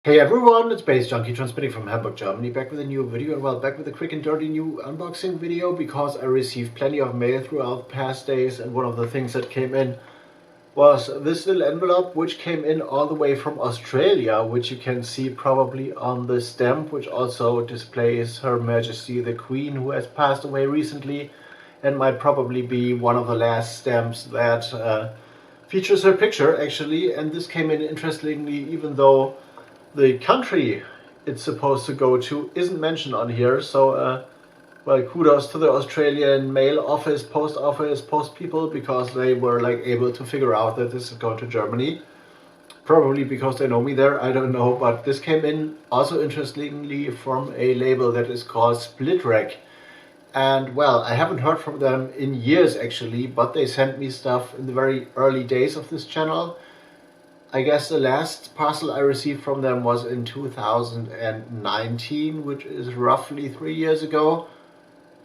Hey everyone, it's baze.djunkiii transmitting from Hamburg, Germany, back with a new video, and well, back with a quick and dirty new unboxing video because I received plenty of mail throughout the past days, and one of the things that came in was this little envelope which came in all the way from Australia, which you can see probably on the stamp, which also displays Her Majesty the Queen, who has passed away recently and might probably be one of the last stamps that features her picture actually. And this came in interestingly, even though the country it's supposed to go to isn't mentioned on here. So well, kudos to the Australian mail office, post people, because they were like able to figure out that this is going to Germany. Probably because they know me there, I don't know. But this came in also interestingly from a label that is called Splitrec. And well, I haven't heard from them in years actually, but they sent me stuff in the very early days of this channel. I guess the last parcel I received from them was in 2019, which is roughly 3 years ago.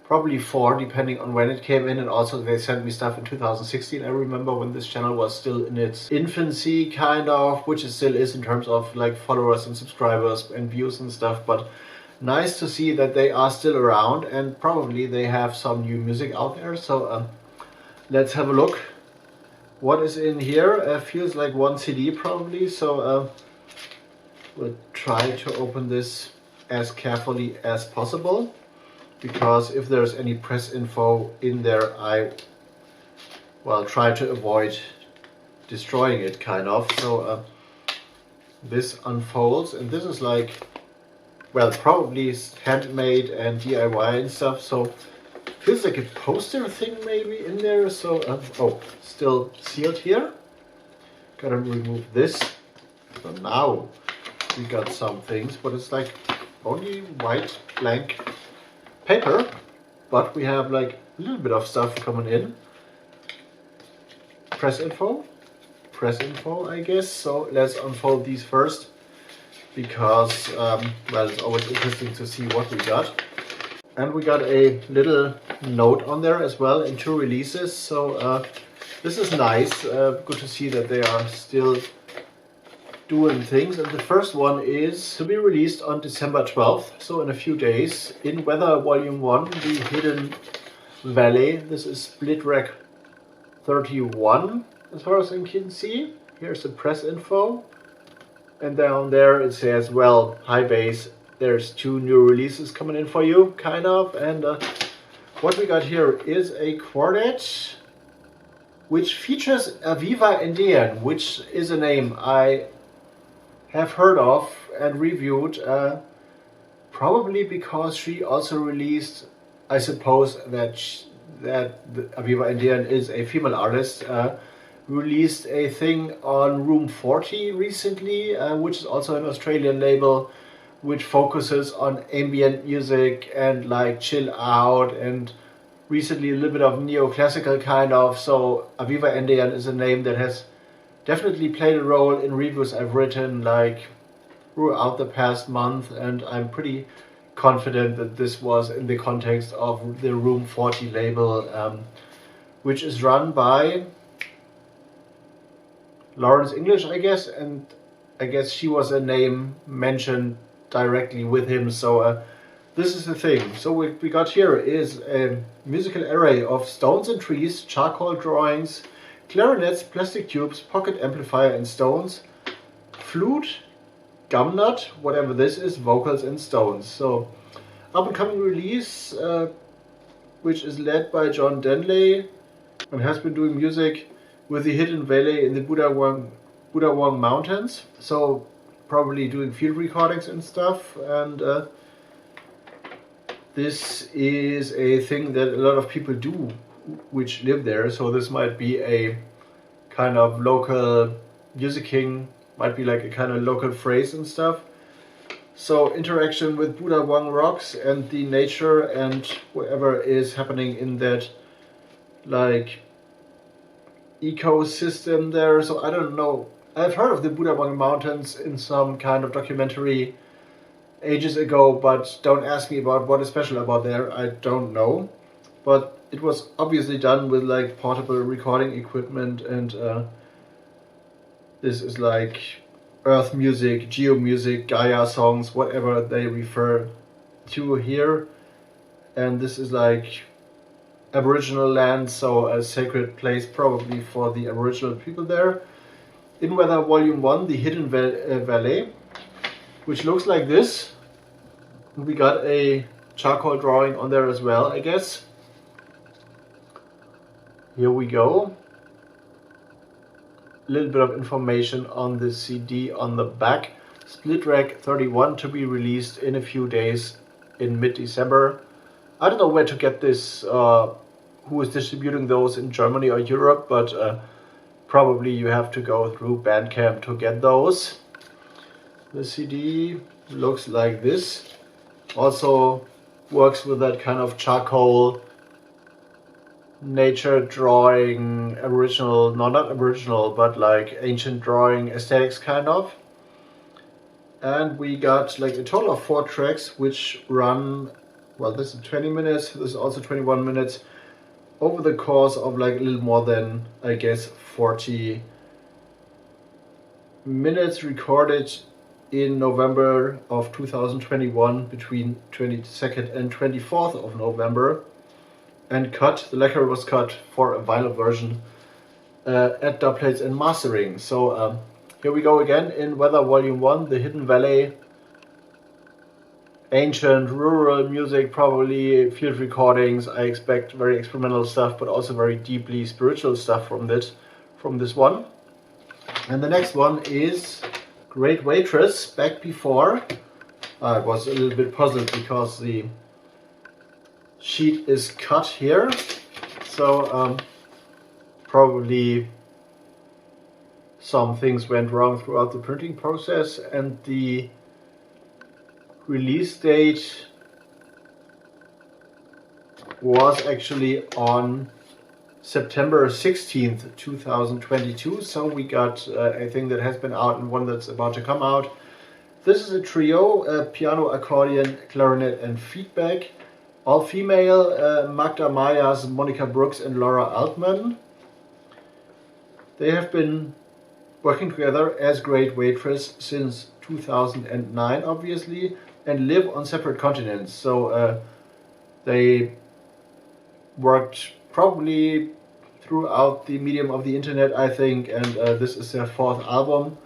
Probably 4, depending on when it came in. And also they sent me stuff in 2016. I remember when this channel was still in its infancy, kind of, which it still is in terms of like followers and subscribers and views and stuff. But nice to see that they are still around, and probably they have some new music out there. So let's have a look. What is in here? Feels like one CD probably, so we'll try to open this as carefully as possible, because if there's any press info in there, I well try to avoid destroying it, kind of. So this unfolds, and this is like, well, probably handmade and DIY and stuff, so feels like a poster thing maybe in there. So oh, still sealed here. Gotta remove this. So now we got some things, but it's like only white blank paper, but we have like a little bit of stuff coming in. Press info, I guess. So let's unfold these first, because well, it's always interesting to see what we got. And we got a little note on there as well in 2 releases. So this is nice. Good to see that they are still doing things. And the first one is to be released on December 12th. So in a few days, in Weather Volume 1, The Hidden Valley. This is Splitrec 31, as far as I can see. Here's the press info. And down there it says, well, hi Baze, there's 2 new releases coming in for you, kind of. And what we got here is a quartet which features Aviva Indian, which is a name I have heard of and reviewed, probably because she also released, I suppose that Aviva Indian is a female artist, released a thing on Room 40 recently, which is also an Australian label, which focuses on ambient music and like chill out, and recently a little bit of neoclassical kind of. So Aviva Indian is a name that has definitely played a role in reviews I've written like throughout the past month, and I'm pretty confident that this was in the context of the Room 40 label, which is run by Lawrence English, I guess, and I guess she was a name mentioned directly with him. So this is the thing. So what we got here is a musical array of stones and trees, charcoal drawings, clarinets, plastic tubes, pocket amplifier and stones, flute, gumnut, whatever this is, vocals and stones. So up and coming release, which is led by John Denley and has been doing music with The Hidden Valley in the Budawang Mountains. So probably doing field recordings and stuff. And this is a thing that a lot of people do which live there. So this might be a kind of local musicking, might be like a kind of local phrase and stuff. So interaction with Budawang rocks and the nature and whatever is happening in that like ecosystem there. So I don't know, I've heard of the Budawang Mountains in some kind of documentary ages ago, but don't ask me about what is special about there, I don't know. But it was obviously done with like portable recording equipment, and this is like Earth music, Geo music, Gaia songs, whatever they refer to here. And this is like Aboriginal land, so a sacred place probably for the Aboriginal people there. In Weather Volume 1, the Hidden Valley, which looks like this. We got a charcoal drawing on there as well, I guess. Here we go. A little bit of information on the CD on the back. Splitrec 31 to be released in a few days in mid-December. I don't know where to get this, who is distributing those in Germany or Europe, but probably you have to go through BANDCAMP to get those. The CD looks like this. Also works with that kind of charcoal nature drawing, Aboriginal, no, not Aboriginal, but like ancient drawing aesthetics kind of. And we got like a total of 4 tracks which run, well, this is 20 minutes, this is also 21 minutes, over the course of like a little more than, I guess, 40 minutes, recorded in November of 2021, between 22nd and 24th of November, and cut, the lacquer was cut for a vinyl version at Dubplates and Mastering. So here we go again in Weather Volume 1, the Hidden Valley, ancient rural music, probably field recordings. I expect very experimental stuff, but also very deeply spiritual stuff from this one. And the next one is Great Waitress, back before. I was a little bit puzzled because the sheet is cut here, so probably some things went wrong throughout the printing process, and the release date was actually on September 16th, 2022. So we got a thing that has been out and one that's about to come out. This is a trio, piano, accordion, clarinet and feedback. All female, Magda Myers, Monica Brooks and Laura Altman. They have been working together as Great Waitress since 2009, obviously, and live on separate continents. So they worked probably throughout the medium of the internet, I think, and this is their 4th album.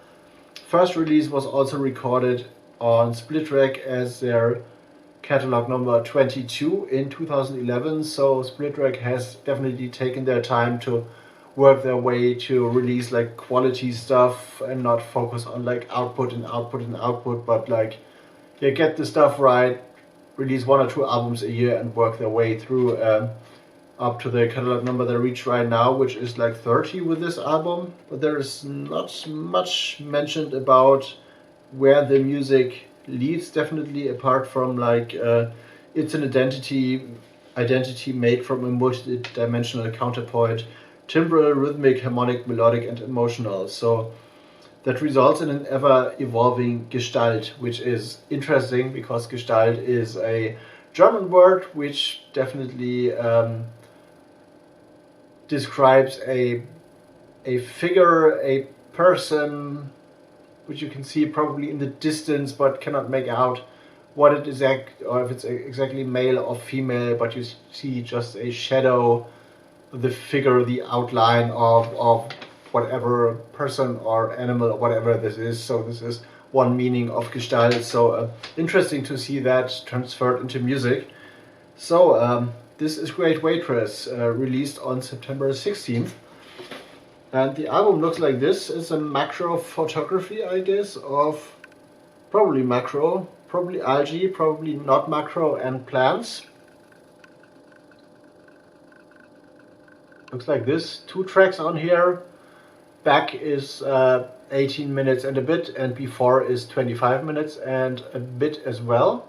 First release was also recorded on Splitrec as their catalog number 22 in 2011, so Splitrec has definitely taken their time to work their way to release like quality stuff and not focus on like output and output and output, but like, yeah, get the stuff right, release 1 or 2 albums a year and work their way through up to the catalog number they reach right now, which is like 30 with this album. But there is not much mentioned about where the music leads, definitely, apart from like it's an identity made from a multi-dimensional counterpoint, timbral, rhythmic, harmonic, melodic and emotional. So that results in an ever-evolving Gestalt, which is interesting because Gestalt is a German word which definitely describes a figure, a person, which you can see probably in the distance but cannot make out what it is, or if it's exactly male or female, but you see just a shadow, the figure, the outline of whatever person or animal or whatever this is. So this is one meaning of Gestalt. So interesting to see that transferred into music. So this is Great Waitress, released on September 16th. And the album looks like this. It's a macro photography, I guess, of probably macro, probably algae, probably not macro, and plants. Looks like this. 2 tracks on here. Back is 18 minutes and a bit, and before is 25 minutes and a bit as well.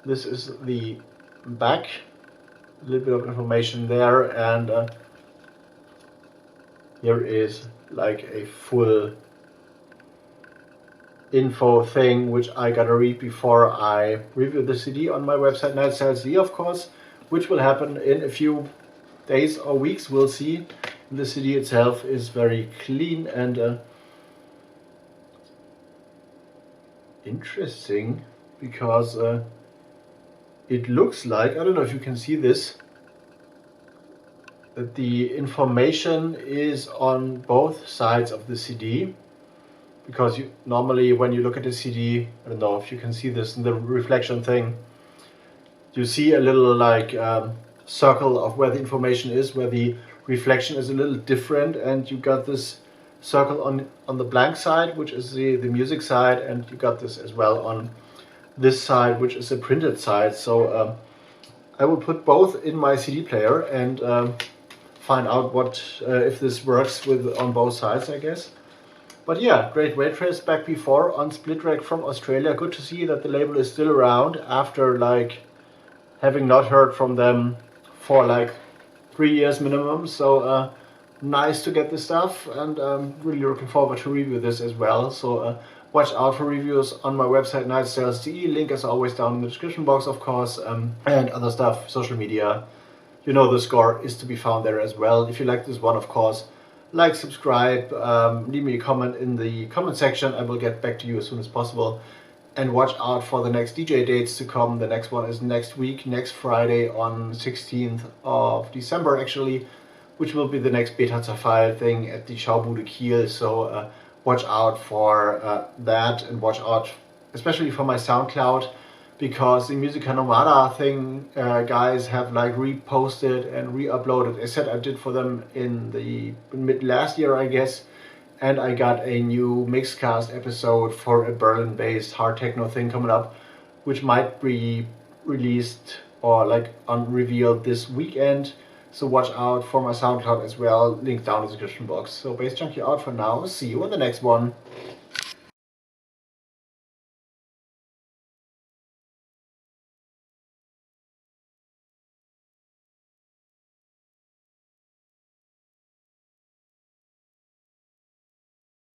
This is the back. A little bit of information there, and here is like a full info thing which I gotta read before I review the CD on my website NightStyleZ, of course, which will happen in a few days or weeks, we'll see. The CD itself is very clean and interesting because it looks like, I don't know if you can see this, that the information is on both sides of the CD, because normally when you look at the CD, I don't know if you can see this in the reflection thing, you see a little like circle of where the information is, where the reflection is a little different, and you got this circle on the blank side, which is the music side, and you got this as well on this side, which is the printed side. So I will put both in my CD player and find out what if this works with on both sides, I guess. But yeah, great waitress back before on splitrec from Australia. Good to see that the label is still around after like having not heard from them for like 3 years minimum. So nice to get this stuff, and really looking forward to review this as well. So watch out for reviews on my website nightsales.de. Link is always down in the description box, of course, and other stuff, social media. You know the score is to be found there as well. If you like this one, of course, like, subscribe, leave me a comment in the comment section. I will get back to you as soon as possible. And watch out for the next DJ dates to come. The next one is next week, next Friday on 16th of December actually, which will be the next BETA-ZERFALL thing at the Schaubude Kiel. So watch out for that, and watch out especially for my SoundCloud, because the Musica Nomada thing guys have like reposted and re-uploaded a set I did for them in the mid last year, I guess. And I got a new Mixcast episode for a Berlin-based hard techno thing coming up, which might be released or like unrevealed this weekend. So watch out for my SoundCloud as well, link down in the description box. So BAZE.JUNKIii out for now. See you in the next one.